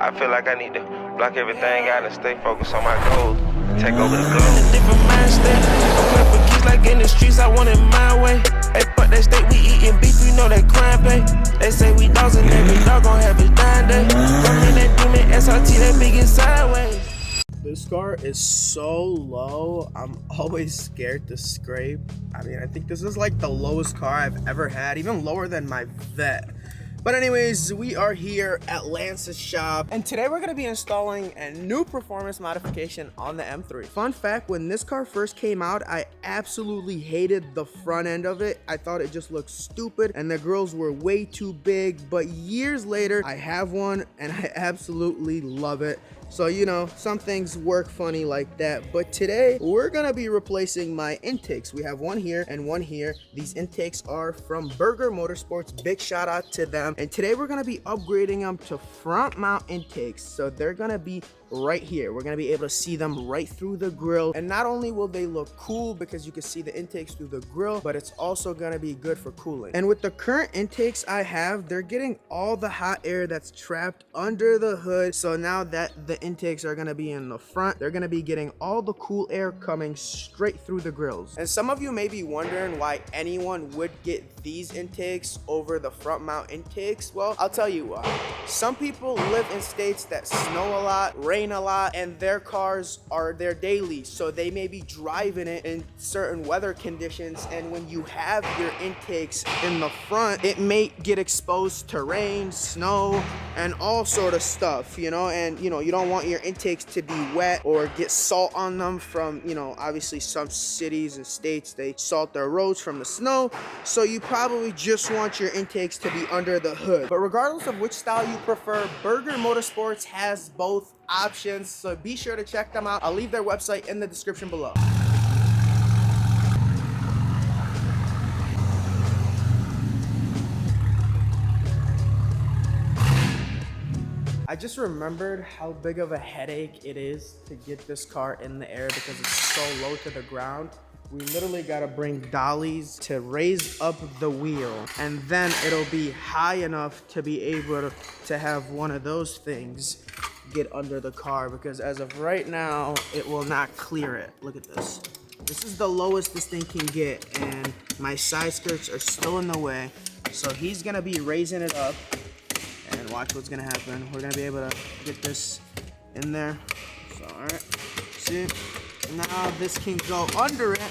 I feel like I need to block everything out and stay focused on my goals. Take over the globe. In a different mind state. I'm playing for keys like in the streets, I want it my way. Hey, fuck that steak, we eating beef, we know that crime pay. They say we dogs and every dog gon' have his dying day. Rockin' that demon SRT, that big and sideways. This car is so low, I'm always scared to scrape. I mean, I think this is like the lowest car I've ever had, even lower than my Vet. But anyways, we are here at Lance's shop, and today we're gonna be installing a new performance modification on the M3. Fun fact, when this car first came out, I absolutely hated the front end of it. I thought it just looked stupid and the grills were way too big, but years later, I have one and I absolutely love it. So, you know, some things work funny like that. But today, we're gonna be replacing my intakes. We have one here and one here. These intakes are from Burger Motorsports. Big shout out to them. And today, we're gonna be upgrading them to front mount intakes. So they're gonna be right here. We're gonna be able to see them right through the grill. And not only will they look cool because you can see the intakes through the grill, but it's also gonna be good for cooling. And with the current intakes I have, they're getting all the hot air that's trapped under the hood. So now that the intakes are gonna be in the front, they're gonna be getting all the cool air coming straight through the grills. And some of you may be wondering why anyone would get these intakes over the front mount intakes. Well, I'll tell you why. Some people live in states that snow a lot, rain a lot, and their cars are their daily, so they may be driving it in certain weather conditions, and when you have your intakes in the front, it may get exposed to rain, snow, and all sort of stuff, you know. And you know, you don't want your intakes to be wet or get salt on them from, you know, obviously some cities and states, they salt their roads from the snow, so you probably just want your intakes to be under the hood. But regardless of which style you prefer, Burger Motorsports has both options, so be sure to check them out. I'll leave their website in the description below. I just remembered how big of a headache it is to get this car in the air because it's so low to the ground. We literally gotta bring dollies to raise up the wheel, and then it'll be high enough to be able to have one of those things get under the car, because as of right now, it will not clear it. Look at this. This is the lowest this thing can get, and my side skirts are still in the way. So he's gonna be raising it up, and watch what's gonna happen. We're gonna be able to get this in there. So, all right, see? Now this can go under it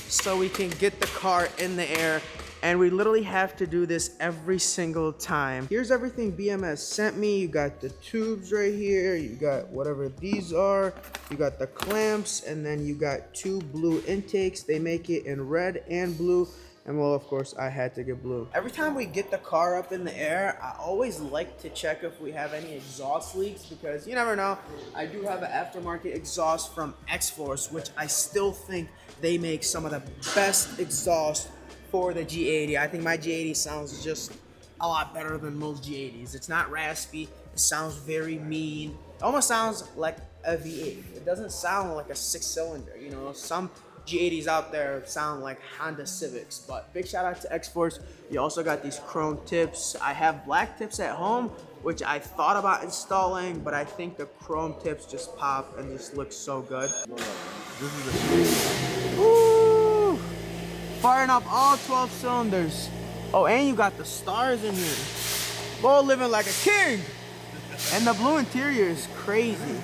so we can get the car in the air. And we literally have to do this every single time. Here's everything BMS sent me. You got the tubes right here. You got whatever these are. You got the clamps, and then you got two blue intakes. They make it in red and blue. And well, of course, I had to get blue. Every time we get the car up in the air, I always like to check if we have any exhaust leaks, because you never know. I do have an aftermarket exhaust from X-Force, which I still think they make some of the best exhaust for the G80. I think my G80 sounds just a lot better than most G80s. It's not raspy. It sounds very mean. It almost sounds like a V8. It doesn't sound like a 6-cylinder. You know, some G80s out there sound like Honda Civics. But big shout out to X-Force. You also got these chrome tips. I have black tips at home, which I thought about installing, but I think the chrome tips just pop and just look so good. Woo! Firing up all 12 cylinders. Oh, and you got the stars in here. Bo living like a king. And the blue interior is crazy.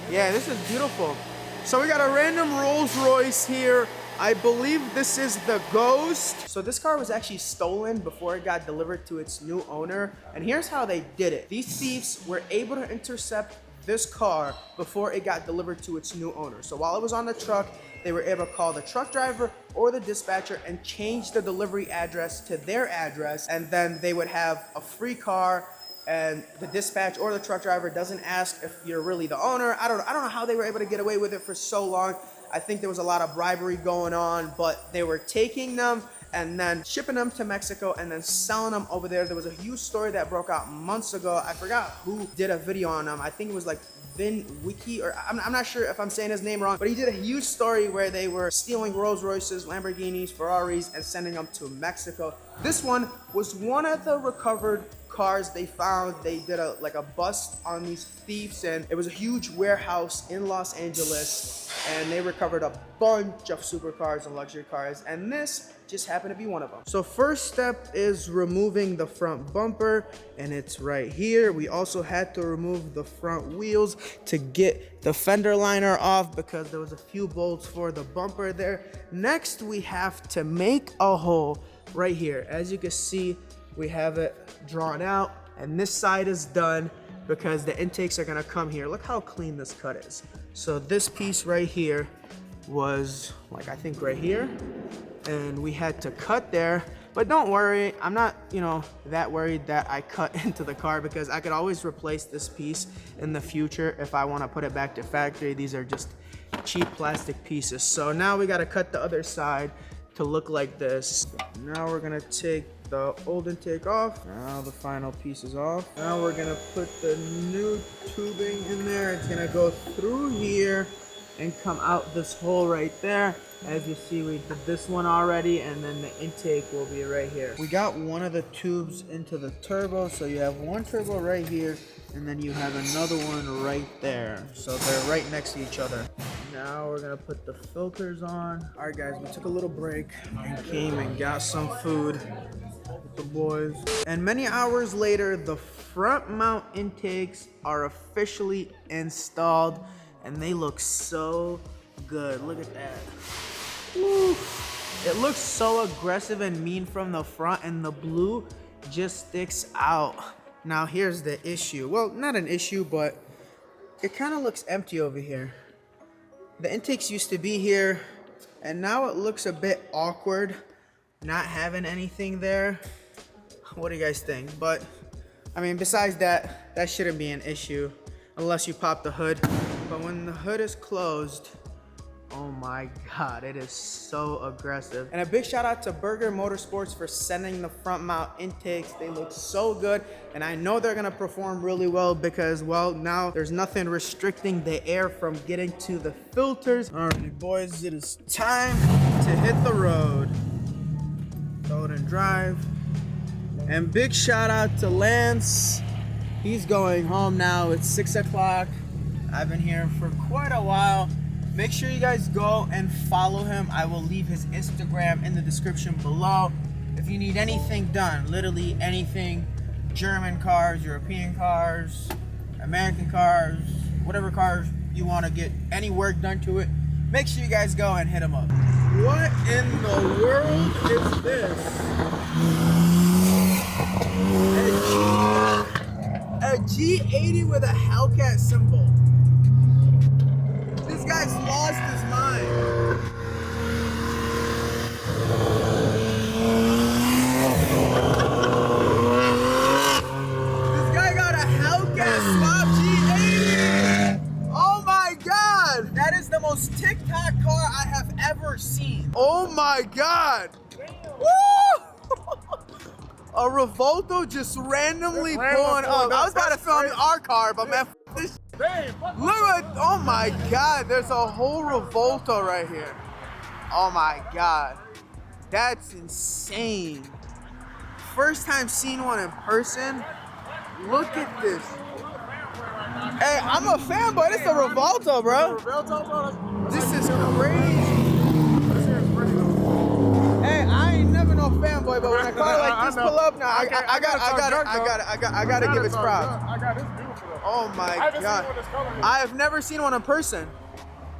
Yeah, this is beautiful. So we got a random Rolls-Royce here. I believe this is the Ghost. So this car was actually stolen before it got delivered to its new owner. And here's how they did it. These thieves were able to intercept this car before it got delivered to its new owner. So while it was on the truck, they were able to call the truck driver or the dispatcher and change the delivery address to their address. And then they would have a free car, and the dispatch or the truck driver doesn't ask if you're really the owner. I don't know how they were able to get away with it for so long. I think there was a lot of bribery going on, but they were taking them and then shipping them to Mexico and then selling them over there. There was a huge story that broke out months ago. I forgot who did a video on them. I think it was like Vin Wiki, or I'm not sure if I'm saying his name wrong, but he did a huge story where they were stealing Rolls-Royces, Lamborghinis, Ferraris, and sending them to Mexico. This one was one of the recovered cars they found. They did a bust on these thieves, and it was a huge warehouse in Los Angeles, and they recovered a bunch of supercars and luxury cars, and this just happened to be one of them. So first step is removing the front bumper, and it's right here. We also had to remove the front wheels to get the fender liner off because there was a few bolts for the bumper there. Next, we have to make a hole right here. As you can see, we have it drawn out, and this side is done because the intakes are gonna come here. Look how clean this cut is. So this piece right here was like, I think right here, and we had to cut there. But don't worry, I'm not, that worried that I cut into the car because I could always replace this piece in the future if I want to put it back to factory. These are just cheap plastic pieces. So now we got to cut the other side to look like this. Now we're gonna take the old intake off. Now the final piece is off. Now we're gonna put the new tubing in there. It's gonna go through here and come out this hole right there. As you see, we did this one already, and then the intake will be right here. We got one of the tubes into the turbo, so you have one turbo right here, and then you have another one right there. So they're right next to each other. Now we're gonna put the filters on. All right, guys, we took a little break and came and got some food with the boys. And many hours later, the front mount intakes are officially installed, and they look so good. Look at that. Woo. It looks so aggressive and mean from the front, and the blue just sticks out. Now here's the issue. Well, not an issue, but it kind of looks empty over here. The intakes used to be here, and now it looks a bit awkward not having anything there. What do you guys think? But I mean, besides that, that shouldn't be an issue unless you pop the hood. But when the hood is closed, oh my God, it is so aggressive. And a big shout out to Burger Motorsports for sending the front mount intakes. They look so good, and I know they're gonna perform really well because, well, now there's nothing restricting the air from getting to the filters. All right, boys, it is time to hit the road. Throw it and drive. And big shout out to Lance. He's going home now. It's 6 o'clock. I've been here for quite a while. Make sure you guys go and follow him. I will leave his Instagram in the description below. If you need anything done, literally anything, German cars, European cars, American cars, whatever cars you want to get any work done to it, make sure you guys go and hit him up. What in the world is this? A G80 with a Hellcat symbol. This guy's lost his mind. This guy got a Hellcat swap G80. Oh my God. That is the most TikTok car I have ever seen. Oh my God. Woo! A Revolto just randomly pulling up. I was about to film our car, but man, this. Look at, oh my God, there's a whole Revolto right here. Oh my God, that's insane. First time seeing one in person. Look at this. Hey, I'm a fanboy. This is a Revolto, bro. This is crazy. Hey, I ain't never no fanboy, but when a car like this pull up, now I gotta give it props. I got this beautiful. Oh my God. I have never seen one in person.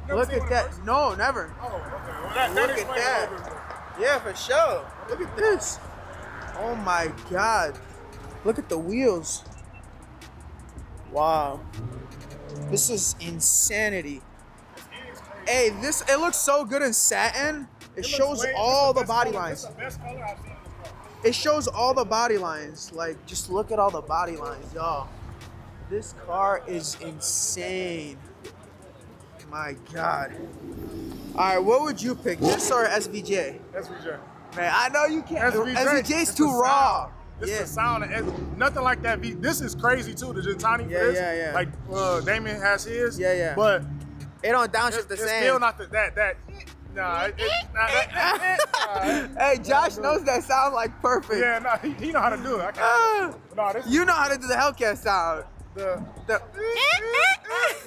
Look at that. No, never. Oh, okay. Well, Look at that. Yeah, for sure. Look at this. Oh my God. Look at the wheels. Wow. This is insanity. Hey, this, it looks so good in satin. It shows all the body lines. This is the best color I've seen in the car. It shows all the body lines. Like, just look at all the body lines, y'all. This car is insane. My God. All right, what would you pick, this or SVJ? SVJ. Man, I know you can't. SVJ's too raw. This is the sound. Nothing like that. This is crazy too. The tiny fizz. Yeah. Like Damien has his. Yeah. But it don't downshift the it's same. still not that. Nah, Hey, Josh knows that sound like perfect. Yeah, nah, he know how to do it. I can't. No, this You know how to do the Hellcat sound. the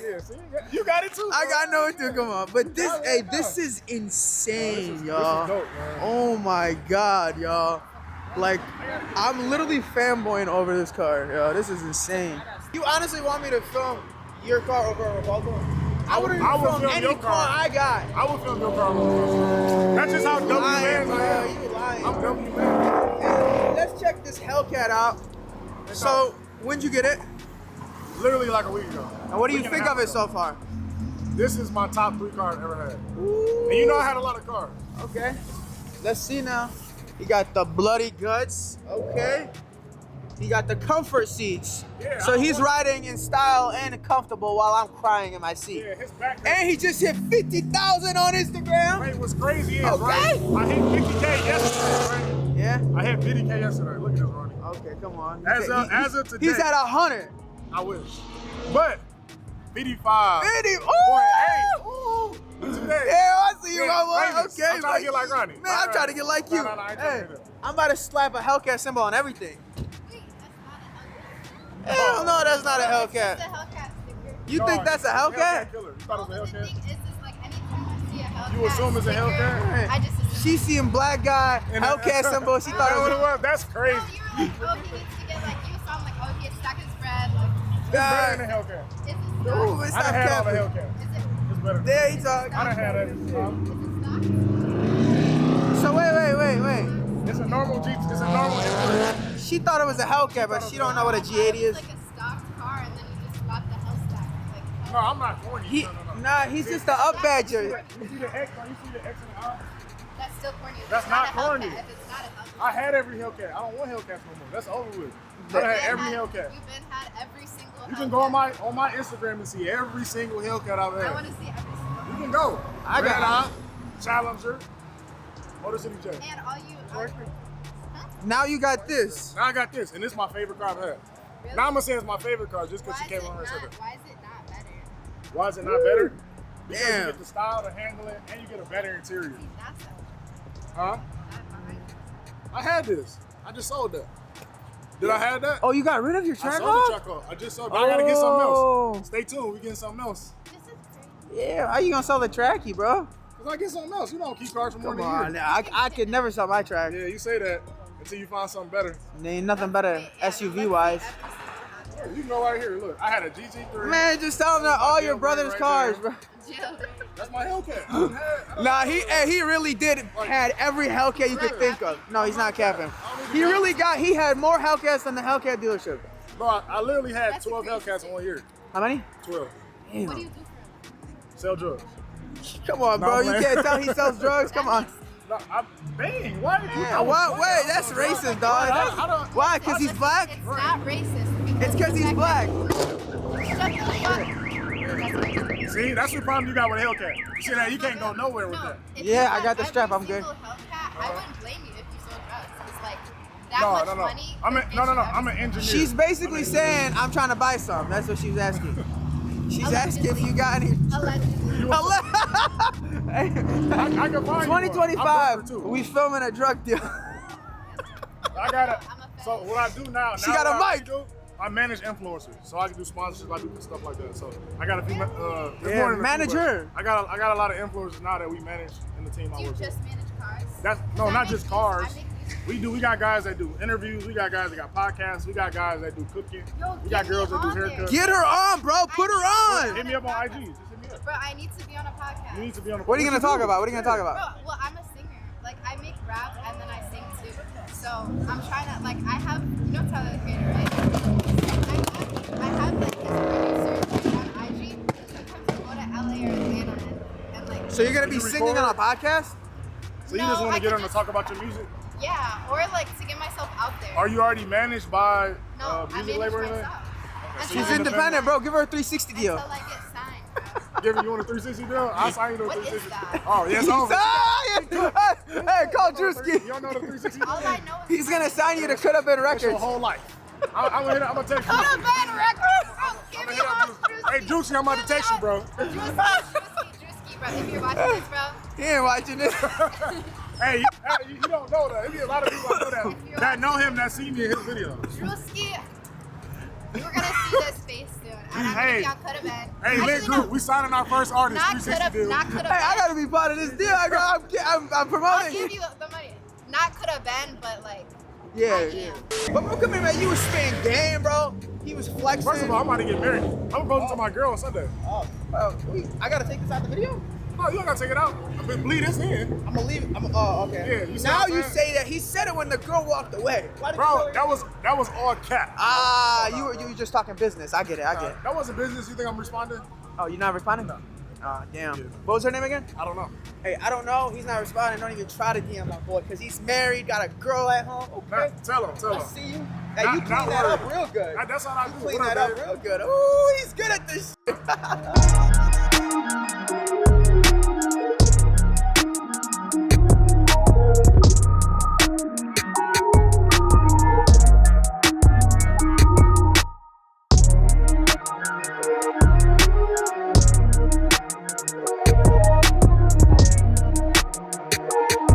yeah, see, you got it too. I know it too. Come on, but this, hey, this is insane, y'all. This is dope, man. Oh my God, y'all. Like, I'm literally fanboying over this car, yo. This is insane. You honestly want me to film your car over a Revolvo? I wouldn't film any your car I got. I would film your car. That's just how W man I am. You lying. I'm W man. Hey, let's check this Hellcat out. So, when'd you get it? Literally like a week ago. And what do you think of it so far? This is my top 3 car I've ever had. Ooh. And you know I had a lot of cars. Okay. Let's see now. He got the bloody guts. Okay. He got the comfort seats. Yeah, So he's riding in style and comfortable while I'm crying in my seat. Yeah, his back. And he just hit 50,000 on Instagram. Wait, what's crazy is, Okay. right? I hit 50K yesterday, right? Yeah. I hit 50K yesterday. Look at this, Ronnie. Okay, come on. As of today. He's at 100. I wish. But 55. 50. Ooh. Today. Yeah, I see you, Yeah, my boy. famous. Okay. I'm trying to get like Ronnie. Man, I'm trying to get like you. No, I ain't Hey, trying to do that. I'm about to slap a Hellcat symbol on everything. Wait, that's not a Hellcat. Hell no, that's not a It's Hellcat. a Hellcat sticker. You think that's a Hellcat? Killer. You thought it was a The Hellcat? thing is like anytime I see a Hellcat You assume it's a sticker, Hellcat? I just assume. She seeing black guy, Hellcat symbol. She thought That's what it it was. was. That's No, crazy. you were like, oh, he needs to get like you. So I'm like, oh, he had stacked his bread. Like, It's better than a Hellcat. is it Ooh, stock? it's I not done had all the capping. Hellcats. Is it It's better. There he talk. I done had everything. is it stock? So wait. It's a normal Jeep. It's a normal M3. She thought it was a Hellcat, but she don't know what a G80 is. It's like a stock car, and then you just got the Hellstack. Like, No, I'm not corny. He, No. nah, he's just the up badger. You see the X? You see the X in the eye? that's still corny. If That's it's not a corny. Hellcat, if it's not a Hellcat. I had every Hellcat. I don't want Hellcats no more. That's over with. I done had every Hellcat. We've been had every single You Hellcat. can go on my Instagram and see every single Hellcat I've I want had. to see every single You can go. I got- Red Eye, Challenger, Motor City J. And all you. Now you got this. Now I got this, and this is my favorite car I've had. Really? Now I'm gonna say it's my favorite car just because Why she is came on her and said that. it not better? Why is it not better? Because Damn. you get the style, the handling, and you get a better interior. That's Huh? not behind. I had this. I just sold that. Did I have that? Oh, you got rid of your I track sold the off? truck off. I just sold it. I gotta get something Oh. else. Stay tuned. We getting something else. This is crazy. Yeah, how you gonna sell the tracky, bro? Cause I get something else. You don't keep cars for more Come than a on, year. I could never sell my track. Yeah, you say that until you find something better. There ain't nothing better SUV wise. You can go right here. Look, I had a GT3. Man, just tell them that all your brother's cars, bro. That's my Hellcat. I done had- Nah, he really did had every Hellcat you could think of. No, he's not capping. He had more Hellcats than the Hellcat dealership. Bro, I literally had That's 12 crazy. Hellcats in 1 year. How many? 12. What do you Damn. do for him? Sell drugs. Come on, bro. You can't tell he sells drugs. Come on. No, dang, why did you Yeah, what? Wait, that's racist, dog. Why? Because he's black? It's not racist. It's because he's black. See, that's the problem you got with a Hellcat. You see that? You can't go nowhere with that. Yeah, I got the strap, I'm good. I wouldn't blame you if you sold drugs. It's like that No, much no. money. I'm could an engineer. She's basically saying, I'm trying to buy some. That's what she's asking. She's asking if you got any. Allegedly. I can find you one. I'm 2025. looking, too. We filming a drug deal. I gotta. So what I do now? She got a mic. I manage influencers, so I can do sponsorships, I do stuff like that. So I got a few. Yeah, manager. I got a lot of influencers now that we manage in the team I Do you work with. just manage cars? That's no, That not makes just me- cars. I make- We got guys that do interviews. We got guys that got podcasts. We got guys that do cooking. Yo, We got get me girls that do on there. haircuts. Get her on, bro. Put her on. Hit me up on IG. Just hit me up. Bro, I need to be on a podcast. You need to be on the. What are you gonna talk about? What are you gonna talk Bro, about? well, I'm a singer. Like, I make rap and then I sing too. So I'm trying to, like, I have, you know Tyler the Creator, right? I have like his producers on IG. Sometimes I go to LA or Atlanta and like. So you're gonna be You singing on a podcast? So you just No, want I to get could on to just- talk about your music? Yeah, or like to get myself out there. Are you already managed by No, I music manage label or anything? myself. so She's you're independent, bro. Give her a 360 deal. Until I get signed, bro. Giving you on a 360 deal? I'll sign you to a What is 360. that? Oh, yes, over. Hey, call You Drewski. don't know the 360 All deal? I know is He's gonna sign you to Cut Up in That's your Records. whole life. I'm gonna text you. Cut up band records. Bro, give me Hey, Juicy, I'm about to text you, bro. Drewski, bro, if you're watching this, bro. He ain't watching this. Hey, you don't know that. There be a lot of people that know that know him that see me in his videos. Drewski, you're gonna see this face soon. And I'm gonna be on Coulda Been. Hey, Actually, Lit Group, we signing our first artist. Not 360 deal. Not Coulda Hey, I Been. gotta be part of this deal. I'm I'll promoting. give you the money. Not Coulda Been, but like. Yeah, I yeah. am. But bro, come here, man. You was spitting game, bro. He was flexing. First of all, I'm about to get married. I'm proposing to my girl on Sunday. I gotta take this out the video. No, you don't gotta take it out. But bleed this in. I'm gonna leave it. Oh, okay. Yeah, you see now what I'm you saying? say that. He said it when the girl walked away. Why did you Bro, tell her? that was all cap. You were just talking business. I get it. That wasn't business. You think I'm responding? Oh, you're not responding? No. Damn. Yeah. What was her name again? I don't know. Hey, I don't know. He's not responding. Don't even try to DM my boy because he's married, got a girl at home. Okay. Tell him. I see you. Hey, Not- you clean not that up worried. real good. That's all I do. Clean What that up, up baby? real good. Ooh, he's good at this shit.